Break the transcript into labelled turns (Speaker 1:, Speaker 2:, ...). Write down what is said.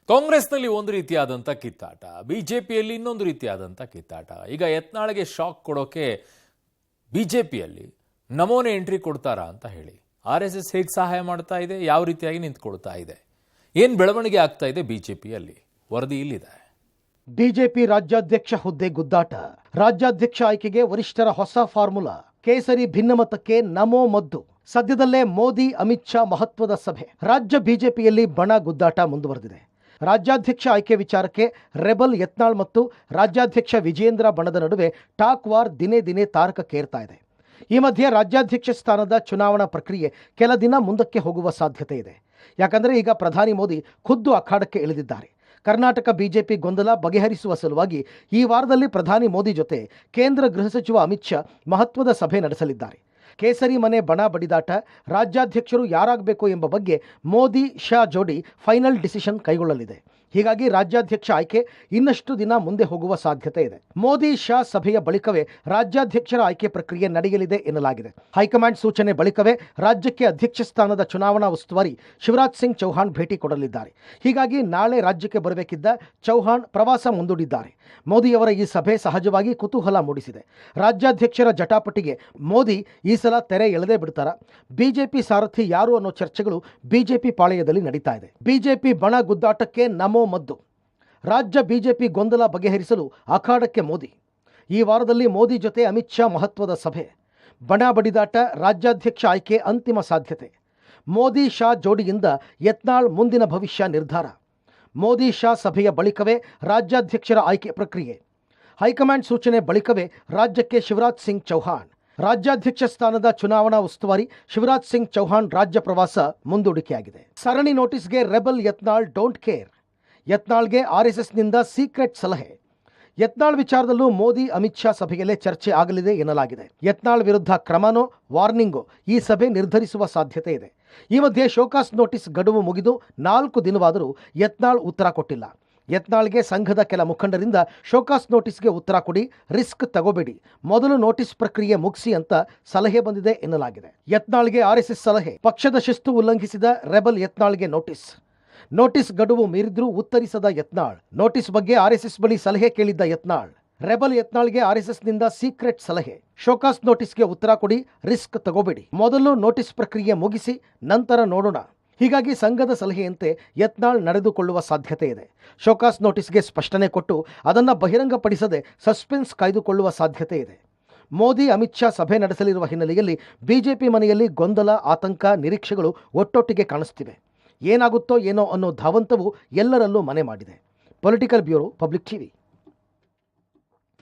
Speaker 1: ಕಾಂಗ್ರೆಸ್ನಲ್ಲಿ ಒಂದು ರೀತಿಯಾದಂಥ ಕಿತ್ತಾಟ, ಬಿಜೆಪಿಯಲ್ಲಿ ಇನ್ನೊಂದು ರೀತಿಯಾದಂಥ ಕಿತ್ತಾಟ. ಈಗ ಯತ್ನಾಳ್ಗೆ ಶಾಕ್ ಕೊಡೋಕೆ ಬಿಜೆಪಿಯಲ್ಲಿ ನಮೋನೆ ಎಂಟ್ರಿ ಕೊಡ್ತಾರಾ ಅಂತ ಹೇಳಿ RSS ಹೇಗೆ ಸಹಾಯ ಮಾಡ್ತಾ ಇದೆ, ಯಾವ ರೀತಿಯಾಗಿ ನಿಂತ್ಕೊಳ್ತಾ ಇದೆ, ಏನು ಬೆಳವಣಿಗೆ ಆಗ್ತಾ ಇದೆ ಬಿಜೆಪಿಯಲ್ಲಿ, ವರದಿ ಇಲ್ಲಿದೆ.
Speaker 2: ಬಿಜೆಪಿ ರಾಜ್ಯಾಧ್ಯಕ್ಷ ಹುದ್ದೆ ಗುದ್ದಾಟ, ರಾಜ್ಯಾಧ್ಯಕ್ಷ ಆಯ್ಕೆಗೆ ವರಿಷ್ಠರ ಹೊಸ ಫಾರ್ಮುಲಾ, ಕೇಸರಿ ಭಿನ್ನಮತಕ್ಕೆ ನಮೋ ಮದ್ದು, ಸದ್ಯದಲ್ಲೇ ಮೋದಿ ಅಮಿತ್ ಶಾ ಮಹತ್ವದ ಸಭೆ. ರಾಜ್ಯ ಬಿಜೆಪಿಯಲ್ಲಿ ಬಣ ಗುದ್ದಾಟ ಮುಂದುವರೆದಿದೆ. ರಾಜ್ಯಾಧ್ಯಕ್ಷ ಆಯ್ಕೆ ವಿಚಾರಕ್ಕೆ ರೆಬಲ್ ಯತ್ನಾಳ್ ಮತ್ತು ರಾಜ್ಯಾಧ್ಯಕ್ಷ ವಿಜೇಂದ್ರ ಬಣದ ನಡುವೆ ಟಾಕ್ ವಾರ್ ದಿನೇ ದಿನೇ ತಾರಕಕ್ಕೇರ್ತಾ ಇದೆ. ಈ ಮಧ್ಯೆ ರಾಜ್ಯಾಧ್ಯಕ್ಷ ಸ್ಥಾನದ ಚುನಾವಣಾ ಪ್ರಕ್ರಿಯೆ ಕೆಲ ದಿನ ಮುಂದಕ್ಕೆ ಹೋಗುವ ಸಾಧ್ಯತೆ ಇದೆ. ಯಾಕಂದರೆ ಈಗ ಪ್ರಧಾನಿ ಮೋದಿ ಖುದ್ದು ಅಖಾಡಕ್ಕೆ ಇಳಿದಿದ್ದಾರೆ. ಕರ್ನಾಟಕ ಬಿಜೆಪಿ ಗೊಂದಲ ಬಗೆಹರಿಸುವ ಸಲುವಾಗಿ ಈ ವಾರದಲ್ಲಿ ಪ್ರಧಾನಿ ಮೋದಿ ಜೊತೆ ಕೇಂದ್ರ ಗೃಹ ಸಚಿವ ಅಮಿತ್ ಶಾ ಮಹತ್ವದ ಸಭೆ ನಡೆಸಲಿದ್ದಾರೆ. ಕೇಸರಿ ಮನೆ ಬಣ ಬಡಿದಾಟ, ರಾಜ್ಯಾಧ್ಯಕ್ಷರು ಯಾರಾಗಬೇಕು ಎಂಬ ಬಗ್ಗೆ ಮೋದಿ ಶಾ ಜೋಡಿ ಫೈನಲ್ ಡಿಸಿಷನ್ ಕೈಗೊಳ್ಳಲಿದೆ. ಹೀಗಾಗಿ ರಾಜ್ಯಾಧ್ಯಕ್ಷ ಆಯ್ಕೆ ಇನ್ನಷ್ಟು ದಿನ ಮುಂದೆ ಹೋಗುವ ಸಾಧ್ಯತೆ ಇದೆ. ಮೋದಿ ಶಾ ಸಭೆಯ ಬಳಿಕವೇ ರಾಜ್ಯಾಧ್ಯಕ್ಷರ ಆಯ್ಕೆ ಪ್ರಕ್ರಿಯೆ ನಡೆಯಲಿದೆ ಎನ್ನಲಾಗಿದೆ. ಹೈಕಮಾಂಡ್ ಸೂಚನೆ ಬಳಿಕವೇ ರಾಜ್ಯಕ್ಕೆ ಅಧ್ಯಕ್ಷ ಸ್ಥಾನದ ಚುನಾವಣಾ ಉಸ್ತುವಾರಿ ಶಿವರಾಜ್ ಸಿಂಗ್ ಚೌಹಾಣ್ ಭೇಟಿ ಕೊಡಲಿದ್ದಾರೆ. ಹೀಗಾಗಿ ನಾಳೆ ರಾಜ್ಯಕ್ಕೆ ಬರಬೇಕಿದ್ದ ಚೌಹಾಣ್ ಪ್ರವಾಸ ಮುಂದೂಡಿದ್ದಾರೆ. ಮೋದಿಯವರ ಈ ಸಭೆ ಸಹಜವಾಗಿ ಕುತೂಹಲ ಮೂಡಿಸಿದೆ. ರಾಜ್ಯಾಧ್ಯಕ್ಷರ ಜಟಾಪಟಿಗೆ ಮೋದಿ ಈ ಸಲ ತೆರೆ ಎಳೆದೇ ಬಿಡ್ತಾರ? ಬಿಜೆಪಿ ಸಾರಥಿ ಯಾರು ಅನ್ನೋ ಚರ್ಚೆಗಳು ಬಿಜೆಪಿ ಪಾಳೆಯದಲ್ಲಿ ನಡೀತಾ ಇದೆ. ಬಿಜೆಪಿ ಬಣ ಗುದ್ದಾಟಕ್ಕೆ ನಮೋ ಮದ್ದು, ರಾಜ್ಯ ಬಿಜೆಪಿ ಗೊಂದಲ ಬಗೆಹರಿಸಲು ಅಖಾಡಕ್ಕೆ ಮೋದಿ. ಈ ವಾರದಲ್ಲಿ ಮೋದಿ ಜೊತೆ ಅಮಿತ್ ಶಾ ಮಹತ್ವದ ಸಭೆ. ಬಣ ಬಡಿದಾಟ, ರಾಜ್ಯಾಧ್ಯಕ್ಷ ಆಯ್ಕೆ ಅಂತಿಮ ಸಾಧ್ಯತೆ. ಮೋದಿ ಶಾ ಜೋಡಿಯಿಂದ ಯತ್ನಾಳ್ ಮುಂದಿನ ಭವಿಷ್ಯ ನಿರ್ಧಾರ. ಮೋದಿ ಶಾ ಸಭೆಯ ಬಳಿಕವೇ ರಾಜ್ಯಾಧ್ಯಕ್ಷರ ಆಯ್ಕೆ ಪ್ರಕ್ರಿಯೆ. ಹೈಕಮಾಂಡ್ ಸೂಚನೆ ಬಳಿಕವೇ ರಾಜ್ಯಕ್ಕೆ ಶಿವರಾಜ್ ಸಿಂಗ್ ಚೌಹಾಣ್. ರಾಜ್ಯಾಧ್ಯಕ್ಷ ಸ್ಥಾನದ ಚುನಾವಣಾ ಉಸ್ತುವಾರಿ ಶಿವರಾಜ್ ಸಿಂಗ್ ಚೌಹಾಣ್ ರಾಜ್ಯ ಪ್ರವಾಸ ಮುಂದೂಡಿಕೆಯಾಗಿದೆ. ಸರಣಿ ನೋಟಿಸ್ಗೆ ರೆಬಲ್ ಯತ್ನಾಳ್ ಡೋಂಟ್ ಕೇರ್. ಯತ್ನಾಳ್ಗೆ RSSನಿಂದ ಸೀಕ್ರೆಟ್ ಸಲಹೆ. ಯತ್ನಾಳ್ ವಿಚಾರದಲ್ಲೂ ಮೋದಿ ಅಮಿತ್ ಶಾ ಸಭೆಯಲ್ಲೇ ಚರ್ಚೆ ಆಗಲಿದೆ ಎನ್ನಲಾಗಿದೆ. ಯತ್ನಾಳ್ ವಿರುದ್ಧ ಕ್ರಮನೋ ವಾರ್ನಿಂಗೋ ಈ ಸಭೆ ನಿರ್ಧರಿಸುವ ಸಾಧ್ಯತೆ ಇದೆ. ಈ ಮಧ್ಯೆ ಶೋಕಾಸ್ ನೋಟಿಸ್ ಗಡುವು ಮುಗಿದು 4 ದಿನವಾದರೂ ಯತ್ನಾಳ್ ಉತ್ತರ ಕೊಟ್ಟಿಲ್ಲ. ಯತ್ನಾಳ್ಗೆ ಸಂಘದ ಕೆಲ ಮುಖಂಡರಿಂದ ಶೋಕಾಸ್ ನೋಟಿಸ್ಗೆ ಉತ್ತರ ಕೊಡಿ, ರಿಸ್ಕ್ ತಗೋಬೇಡಿ, ಮೊದಲು ನೋಟಿಸ್ ಪ್ರಕ್ರಿಯೆ ಮುಗಿಸಿ ಅಂತ ಸಲಹೆ ಬಂದಿದೆ ಎನ್ನಲಾಗಿದೆ. ಯತ್ನಾಳ್ಗೆ RSS ಸಲಹೆ. ಪಕ್ಷದ ಶಿಸ್ತು ಉಲ್ಲಂಘಿಸಿದ ರೆಬಲ್ ಯತ್ನಾಳ್ಗೆ ನೋಟಿಸ್ ಗಡುವು ಮೀರಿದ್ರೂ ಉತ್ತರಿಸದ ಯತ್ನಾಳ್. ನೋಟಿಸ್ ಬಗ್ಗೆ RSS ಬಳಿ ಸಲಹೆ ಕೇಳಿದ್ದ ಯತ್ನಾಳ್. ರೆಬಲ್ ಯತ್ನಾಳ್ಗೆ RSSನಿಂದ ಸೀಕ್ರೆಟ್ ಸಲಹೆ. ಶೋಕಾಸ್ ನೋಟಿಸ್ಗೆ ಉತ್ತರ ಕೊಡಿ, ರಿಸ್ಕ್ ತಗೋಬೇಡಿ, ಮೊದಲು ನೋಟಿಸ್ ಪ್ರಕ್ರಿಯೆ ಮುಗಿಸಿ ನಂತರ ನೋಡೋಣ. ಹೀಗಾಗಿ ಸಂಘದ ಸಲಹೆಯಂತೆ ಯತ್ನಾಳ್ ನಡೆದುಕೊಳ್ಳುವ ಸಾಧ್ಯತೆ ಇದೆ. ಶೋಕಾಸ್ ನೋಟಿಸ್ಗೆ ಸ್ಪಷ್ಟನೆ ಕೊಟ್ಟು ಅದನ್ನು ಬಹಿರಂಗಪಡಿಸದೆ ಸಸ್ಪೆನ್ಸ್ ಕಾಯ್ದುಕೊಳ್ಳುವ ಸಾಧ್ಯತೆ ಇದೆ. ಮೋದಿ ಅಮಿತ್ ಶಾ ಸಭೆ ನಡೆಸಲಿರುವ ಹಿನ್ನೆಲೆಯಲ್ಲಿ ಬಿಜೆಪಿ ಮನೆಯಲ್ಲಿ ಗೊಂದಲ, ಆತಂಕ, ನಿರೀಕ್ಷೆಗಳು ಒಟ್ಟೊಟ್ಟಿಗೆ ಕಾಣಿಸ್ತಿವೆ. ಏನಾಗುತ್ತೋ ಏನೋ ಅನ್ನೋ ಧಾವಂತವು ಎಲ್ಲರಲ್ಲೂ ಮನೆ ಮಾಡಿದೆ. Political bureau, public TV.